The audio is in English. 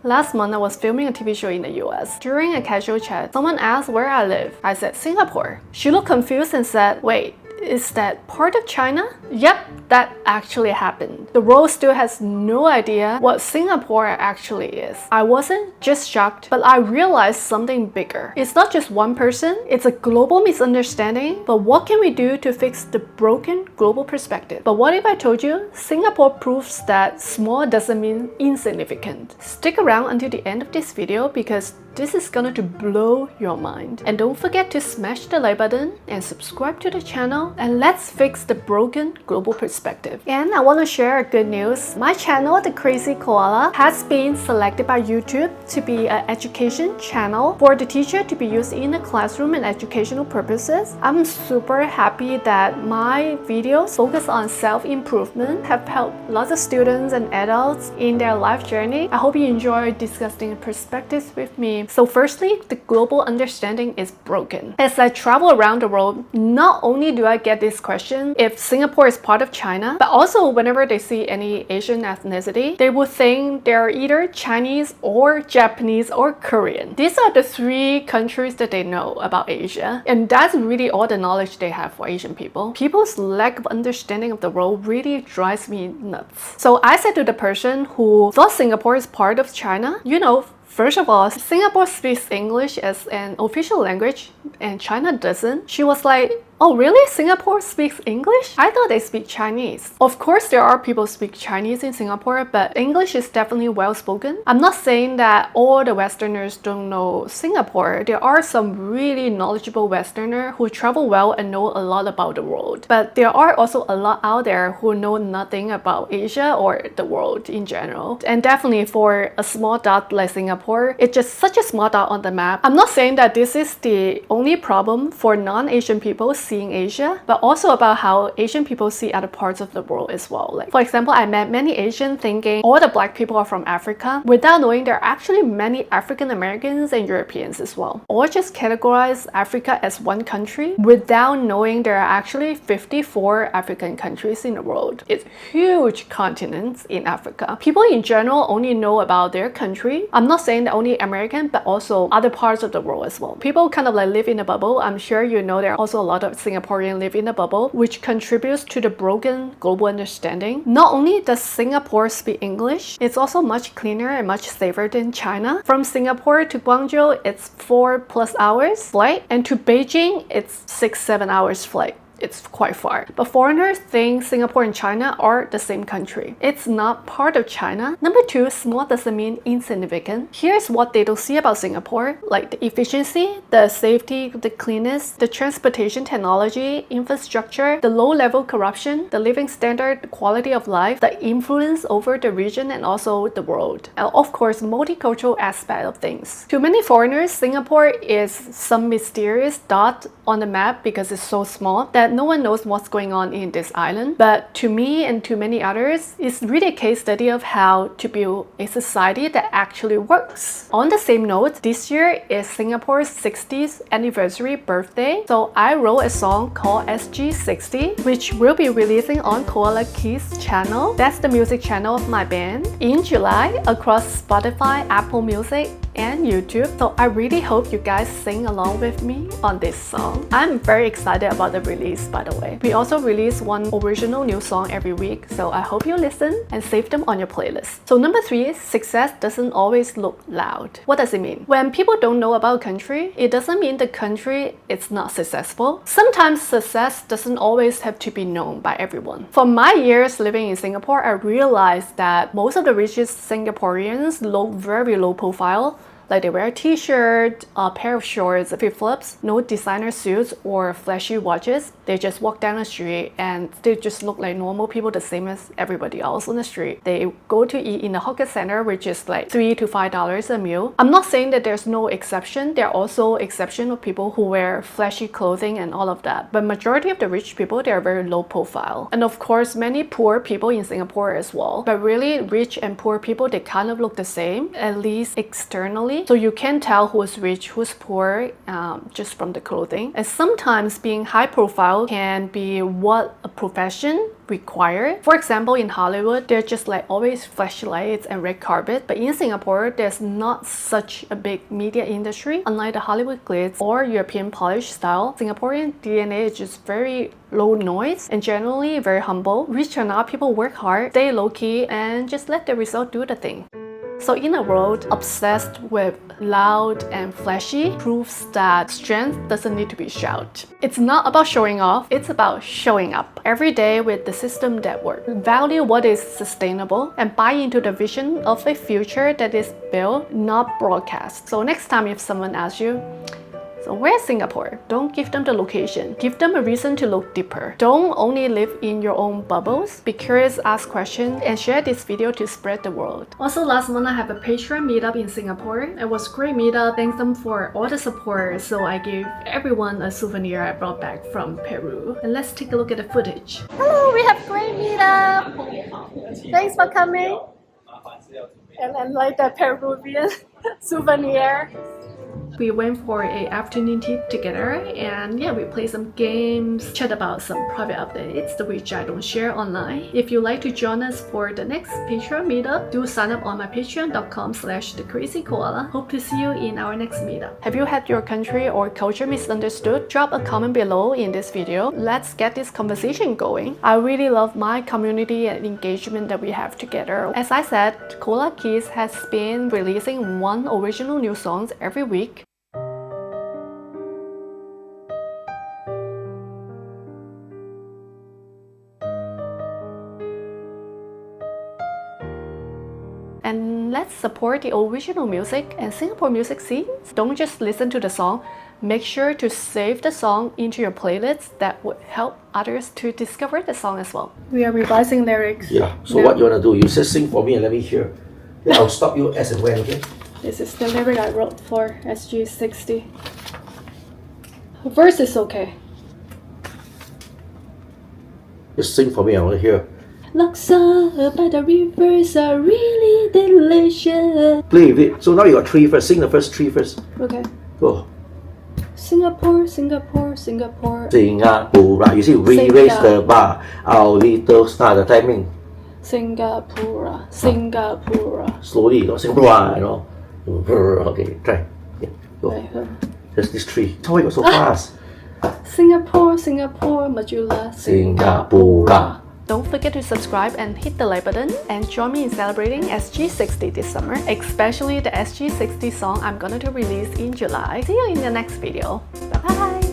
Last month, I was filming a TV show in the US. During a casual chat, someone asked where I live. I said Singapore. She looked confused and said, wait, is that part of China? Yep, that actually happened. The world still has no idea what Singapore actually is. I wasn't just shocked, but I realized something bigger. It's not just one person, it's a global misunderstanding, but what can we do to fix the broken global perspective? But what if I told you Singapore proves that small doesn't mean insignificant? Stick around until the end of this video because this is going to blow your mind. And don't forget to smash the like button and subscribe to the channel, and let's fix the broken global perspective. And I want to share a good news. My channel, The Krazy Koala, has been selected by YouTube to be an education channel for the teacher to be used in the classroom and educational purposes. I'm super happy that my videos focused on self-improvement have helped lots of students and adults in their life journey. I hope you enjoy discussing perspectives with me. So firstly, the global understanding is broken. As I travel around the world, not only do I get this question if Singapore is part of China, but also whenever they see any Asian ethnicity, they would think they're either Chinese or Japanese or Korean. These are the three countries that they know about Asia, and that's really all the knowledge they have for Asian people. People's lack of understanding of the world really drives me nuts. So I said to the person who thought Singapore is part of China, first of all, Singapore speaks English as an official language and China doesn't. She was like, oh really? Singapore speaks English? I thought they speak Chinese. Of course, there are people who speak Chinese in Singapore, but English is definitely well spoken. I'm not saying that all the Westerners don't know Singapore. There are some really knowledgeable Westerners who travel well and know a lot about the world. But there are also a lot out there who know nothing about Asia or the world in general. And definitely for a small dot like Singapore, it's just such a small dot on the map. I'm not saying that this is the only problem for non-Asian people seeing Asia, but also about how Asian people see other parts of the world as well. Like, for example, I met many Asians thinking all the black people are from Africa without knowing there are actually many African Americans and Europeans as well. Or just categorize Africa as one country without knowing there are actually 54 African countries in the world. It's huge continents in Africa. People in general only know about their country. I'm not saying that only American, but also other parts of the world as well. People kind of like live in a bubble. I'm sure you know there are also a lot of Singaporeans live in a bubble, which contributes to the broken global understanding. Not only does Singapore speak English, it's also much cleaner and much safer than China. From Singapore to Guangzhou, it's 4+ hours flight, and to Beijing, it's 6-7 hours flight. It's quite far. But foreigners think Singapore and China are the same country. It's not part of China. Number two, small doesn't mean insignificant. Here's what they don't see about Singapore, like the efficiency, the safety, the cleanness, the transportation technology, infrastructure, the low-level corruption, the living standard, the quality of life, the influence over the region and also the world. And of course, multicultural aspect of things. To many foreigners, Singapore is some mysterious dot on the map because it's so small that no one knows what's going on in this island. But to me and to many others, it's really a case study of how to build a society that actually works. On the same note, this year is Singapore's 60th anniversary birthday. So I wrote a song called SG60, which will be releasing on Koala Keys channel. That's the music channel of my band in July across Spotify, Apple Music, and YouTube. So I really hope you guys sing along with me on this song. I'm very excited about the release, by the way. We also release one original new song every week, so I hope you listen and save them on your playlist. So number three, success doesn't always look loud. What does it mean? When people don't know about a country, it doesn't mean the country is not successful. Sometimes success doesn't always have to be known by everyone. For my years living in Singapore, I realized that most of the richest Singaporeans look very low profile. Like they wear a t-shirt, a pair of shorts, flip-flops, no designer suits or flashy watches. They just walk down the street and they just look like normal people, the same as everybody else on the street. They go to eat in the hawker center, which is like $3 to $5 a meal. I'm not saying that there's no exception. There are also exceptions of people who wear flashy clothing and all of that. But majority of the rich people, they are very low profile. And of course, many poor people in Singapore as well. But really, rich and poor people, they kind of look the same, at least externally. easily, so you can tell who's rich, who's poor just from the clothing. And sometimes being high profile can be what a profession required. For example, in Hollywood, there's just like always flashlights and red carpet, but in Singapore, there's not such a big media industry. Unlike the Hollywood glitz or European polish style, Singaporean DNA is just very low noise and generally very humble. Rich or not, people work hard, stay low-key, and just let the result do the thing. So in a world obsessed with loud and flashy, proves that strength doesn't need to be shout. It's not about showing off, it's about showing up every day with the system that works. Value what is sustainable and buy into the vision of a future that is built, not broadcast. So next time if someone asks you, so where's Singapore? Don't give them the location. Give them a reason to look deeper. Don't only live in your own bubbles. Be curious, ask questions, and share this video to spread the world. Also, last month I have a Patreon meetup in Singapore. It was a great meetup. Thanks them for all the support. So I gave everyone a souvenir I brought back from Peru. And let's take a look at the footage. Hello, we have great meetup. Thanks for coming. And then like the Peruvian souvenir. We went for a afternoon tea together and yeah, we played some games, chat about some private updates which I don't share online. If you'd like to join us for the next Patreon meetup, do sign up on my patreon.com/thecrazykoala. Hope to see you in our next meetup. Have you had your country or culture misunderstood? Drop a comment below in this video. Let's get this conversation going. I really love my community and engagement that we have together. As I said, Koala Keys has been releasing one original new songs every week. And let's support the original music and Singapore music scenes. Don't just listen to the song, make sure to save the song into your playlist. That would help others to discover the song as well. We are revising lyrics. Yeah, so what you want to do, you just sing for me and let me hear. Then I'll stop you as and when, okay? This is the lyric I wrote for SG60. Verse is okay. Just sing for me, I want to hear. Laksa by the rivers are really delicious. Play with it. So now you got three first. Sing the first three first. Okay. Go. Singapore, Singapore, Singapore. Singapore. You see, we raise the bar. Our little star, the timing. Singapore, Singapore. Slowly, you know, Singapore, you know. Okay, try. Yeah, go. There's these three. How you got so fast? Singapore, Singapore, Majula, Singapore. Don't forget to subscribe and hit the like button and join me in celebrating SG60 this summer, especially the SG60 song I'm gonna release in July. See you in the next video. Bye bye!